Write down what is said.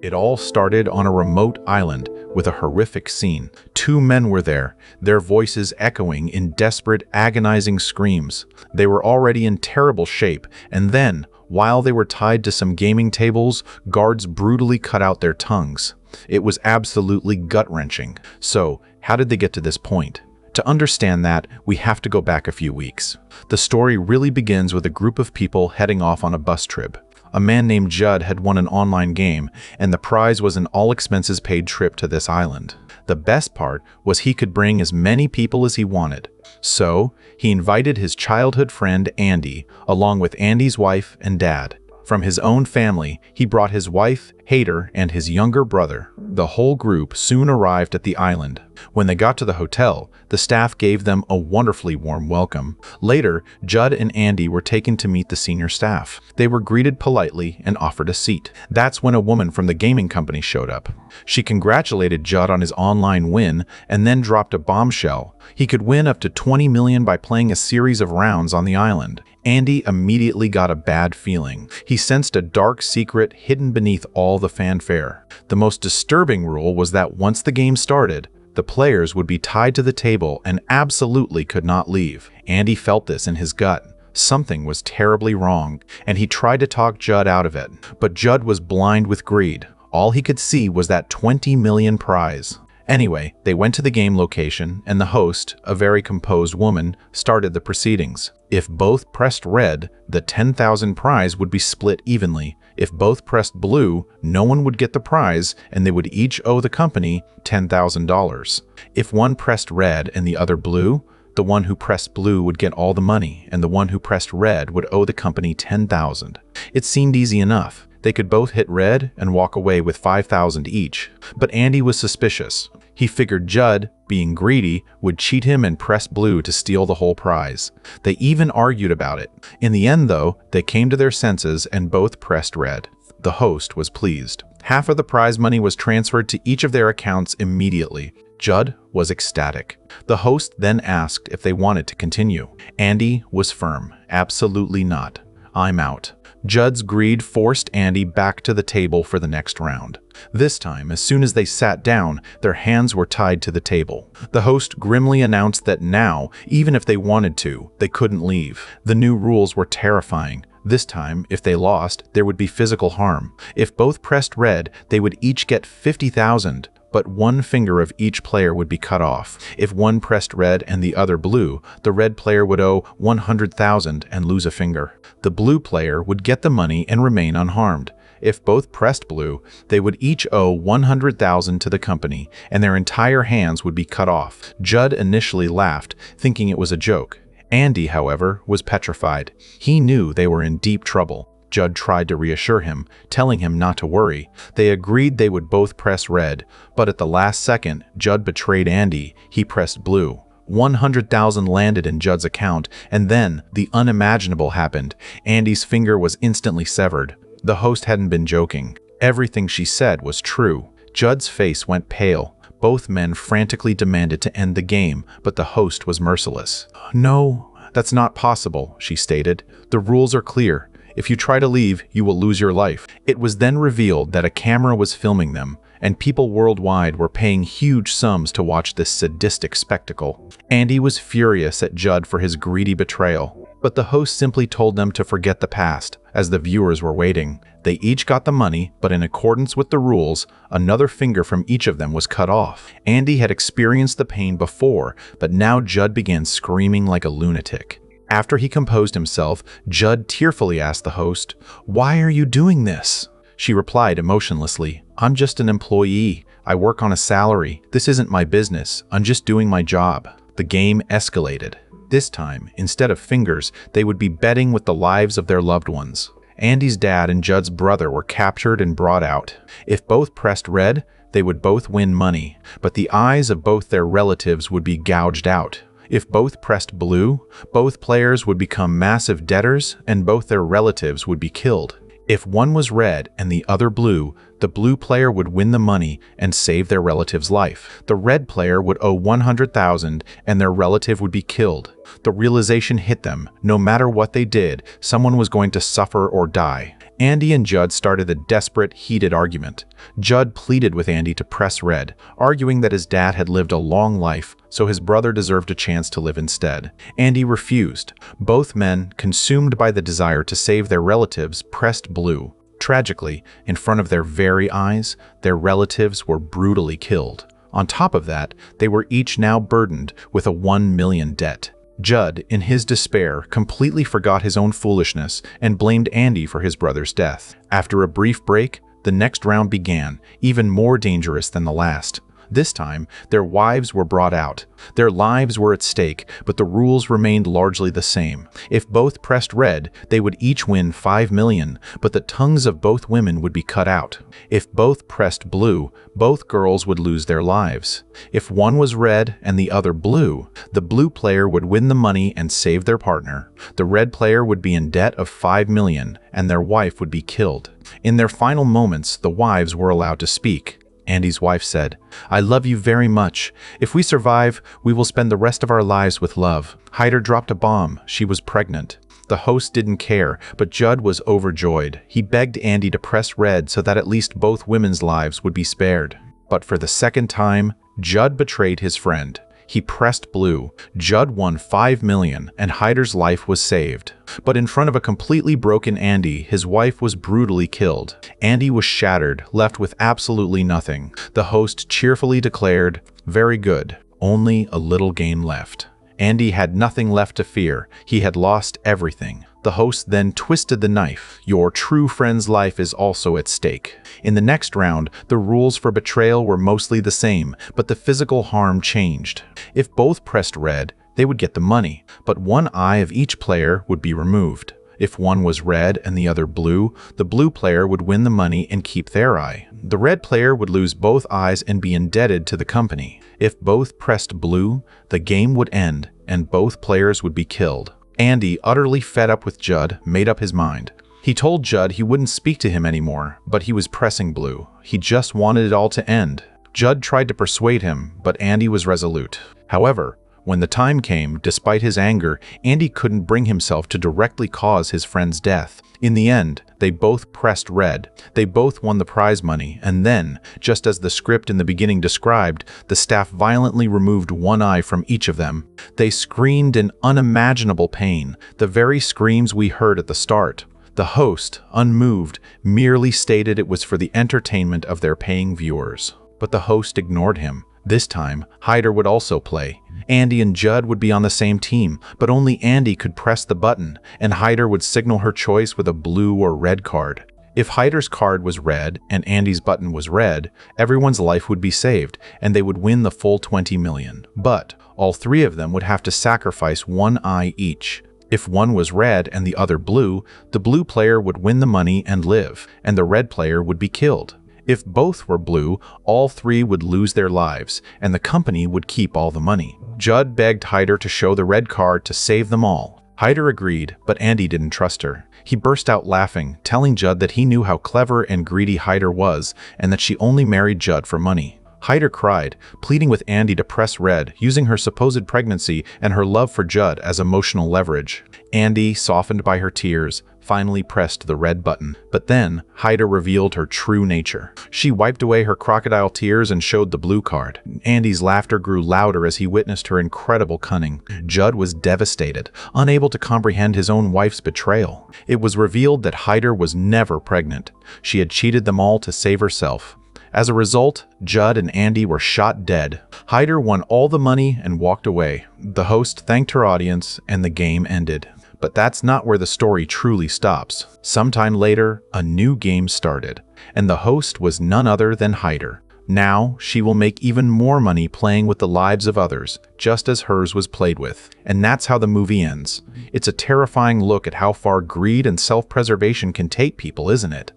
It all started on a remote island with a horrific scene. Two men were there, their voices echoing in desperate, agonizing screams. They were already in terrible shape, and then, while they were tied to some gaming tables, guards brutally cut out their tongues. It was absolutely gut-wrenching. So, how did they get to this point? To understand that, we have to go back a few weeks. The story really begins with a group of people heading off on a bus trip. A man named Judd had won an online game, and the prize was an all-expenses-paid trip to this island. The best part was he could bring as many people as he wanted. So, he invited his childhood friend Andy, along with Andy's wife and dad. From his own family, he brought his wife, Hader, and his younger brother. The whole group soon arrived at the island. When they got to the hotel, the staff gave them a wonderfully warm welcome. Later, Judd and Andy were taken to meet the senior staff. They were greeted politely and offered a seat. That's when a woman from the gaming company showed up. She congratulated Judd on his online win and then dropped a bombshell. He could win up to $20 million by playing a series of rounds on the island. Andy immediately got a bad feeling. He sensed a dark secret hidden beneath all the fanfare. The most disturbing rule was that once the game started, the players would be tied to the table and absolutely could not leave. Andy felt this in his gut. Something was terribly wrong, and he tried to talk Judd out of it. But Judd was blind with greed. All he could see was that $20 million prize. Anyway, they went to the game location, and the host, a very composed woman, started the proceedings. If both pressed red, the $10,000 prize would be split evenly. If both pressed blue, no one would get the prize, and they would each owe the company $10,000. If one pressed red and the other blue, the one who pressed blue would get all the money, and the one who pressed red would owe the company $10,000. It seemed easy enough. They could both hit red and walk away with $5,000 each. But Andy was suspicious. He figured Judd, being greedy, would cheat him and press blue to steal the whole prize. They even argued about it. In the end, though, they came to their senses and both pressed red. The host was pleased. Half of the prize money was transferred to each of their accounts immediately. Judd was ecstatic. The host then asked if they wanted to continue. Andy was firm. Absolutely not. I'm out. Judd's greed forced Andy back to the table for the next round. This time, as soon as they sat down, their hands were tied to the table. The host grimly announced that now, even if they wanted to, they couldn't leave. The new rules were terrifying. This time, if they lost, there would be physical harm. If both pressed red, they would each get $50,000. But one finger of each player would be cut off. If one pressed red and the other blue, the red player would owe $100,000 and lose a finger. The blue player would get the money and remain unharmed. If both pressed blue, they would each owe $100,000 to the company, and their entire hands would be cut off. Judd initially laughed, thinking it was a joke. Andy, however, was petrified. He knew they were in deep trouble. Judd tried to reassure him, telling him not to worry. They agreed they would both press red, but at the last second, Judd betrayed Andy. He pressed blue. $100,000 landed in Judd's account, and then the unimaginable happened. Andy's finger was instantly severed. The host hadn't been joking. Everything she said was true. Judd's face went pale. Both men frantically demanded to end the game, but the host was merciless. "No, that's not possible," she stated. "The rules are clear. If you try to leave, you will lose your life." It was then revealed that a camera was filming them, and people worldwide were paying huge sums to watch this sadistic spectacle. Andy was furious at Judd for his greedy betrayal, but the host simply told them to forget the past, as the viewers were waiting. They each got the money, but in accordance with the rules, another finger from each of them was cut off. Andy had experienced the pain before, but now Judd began screaming like a lunatic. After he composed himself, Judd tearfully asked the host, "Why are you doing this?" She replied emotionlessly, "I'm just an employee. I work on a salary. This isn't my business. I'm just doing my job." The game escalated. This time, instead of fingers, they would be betting with the lives of their loved ones. Andy's dad and Judd's brother were captured and brought out. If both pressed red, they would both win money, but the eyes of both their relatives would be gouged out. If both pressed blue, both players would become massive debtors and both their relatives would be killed. If one was red and the other blue, The blue player would win the money and save their relative's life. The red player would owe 100,000 and their relative would be killed. The realization hit them. No matter what they did, someone was going to suffer or die. Andy and Judd started a desperate, heated argument. Judd pleaded with Andy to press red, arguing that his dad had lived a long life, so his brother deserved a chance to live instead. Andy refused. Both men, consumed by the desire to save their relatives, pressed blue. Tragically, in front of their very eyes, their relatives were brutally killed. On top of that, they were each now burdened with a 1 million debt. Judd, in his despair, completely forgot his own foolishness and blamed Andy for his brother's death. After a brief break, the next round began, even more dangerous than the last. This time, their wives were brought out. Their lives were at stake, but the rules remained largely the same. If both pressed red, they would each win 5 million, but the tongues of both women would be cut out. If both pressed blue, both girls would lose their lives. If one was red and the other blue, the blue player would win the money and save their partner. The red player would be in debt of 5 million, and their wife would be killed. In their final moments, the wives were allowed to speak. Andy's wife said, "I love you very much. If we survive, we will spend the rest of our lives with love." Hyder dropped a bomb. She was pregnant. The host didn't care, but Judd was overjoyed. He begged Andy to press red so that at least both women's lives would be spared. But for the second time, Judd betrayed his friend. He pressed blue. Judd won 5 million, and Hyder's life was saved. But in front of a completely broken Andy, his wife was brutally killed. Andy was shattered, left with absolutely nothing. The host cheerfully declared, "Very good. Only a little game left." Andy had nothing left to fear. He had lost everything. The host then twisted the knife. Your true friend's life is also at stake. In the next round, the rules for betrayal were mostly the same, but the physical harm changed. If both pressed red, they would get the money, but one eye of each player would be removed. If one was red and the other blue, the blue player would win the money and keep their eye. The red player would lose both eyes and be indebted to the company. If both pressed blue, the game would end and both players would be killed. Andy, utterly fed up with Judd, made up his mind. He told Judd he wouldn't speak to him anymore, but he was pressing blue. He just wanted it all to end. Judd tried to persuade him, but Andy was resolute. However, when the time came, despite his anger, Andy couldn't bring himself to directly cause his friend's death. In the end, they both pressed red. They both won the prize money, and then, just as the script in the beginning described, the staff violently removed one eye from each of them. They screamed in unimaginable pain, the very screams we heard at the start. The host, unmoved, merely stated it was for the entertainment of their paying viewers. But the host ignored him. This time, Hyder would also play. Andy and Judd would be on the same team, but only Andy could press the button, and Hyder would signal her choice with a blue or red card. If Hyder's card was red and Andy's button was red, everyone's life would be saved, and they would win the full 20 million. But all three of them would have to sacrifice one eye each. If one was red and the other blue, the blue player would win the money and live, and the red player would be killed. If both were blue, all three would lose their lives, and the company would keep all the money. Judd begged Hyder to show the red card to save them all. Hyder agreed, but Andy didn't trust her. He burst out laughing, telling Judd that he knew how clever and greedy Hyder was, and that she only married Judd for money. Hyder cried, pleading with Andy to press red, using her supposed pregnancy and her love for Judd as emotional leverage. Andy, softened by her tears, finally pressed the red button. But then, Hyder revealed her true nature. She wiped away her crocodile tears and showed the blue card. Andy's laughter grew louder as he witnessed her incredible cunning. Judd was devastated, unable to comprehend his own wife's betrayal. It was revealed that Hyder was never pregnant. She had cheated them all to save herself. As a result, Judd and Andy were shot dead. Hyder won all the money and walked away. The host thanked her audience, and the game ended. But that's not where the story truly stops. Sometime later, a new game started, and the host was none other than Hyder. Now, she will make even more money playing with the lives of others, just as hers was played with. And that's how the movie ends. It's a terrifying look at how far greed and self-preservation can take people, isn't it?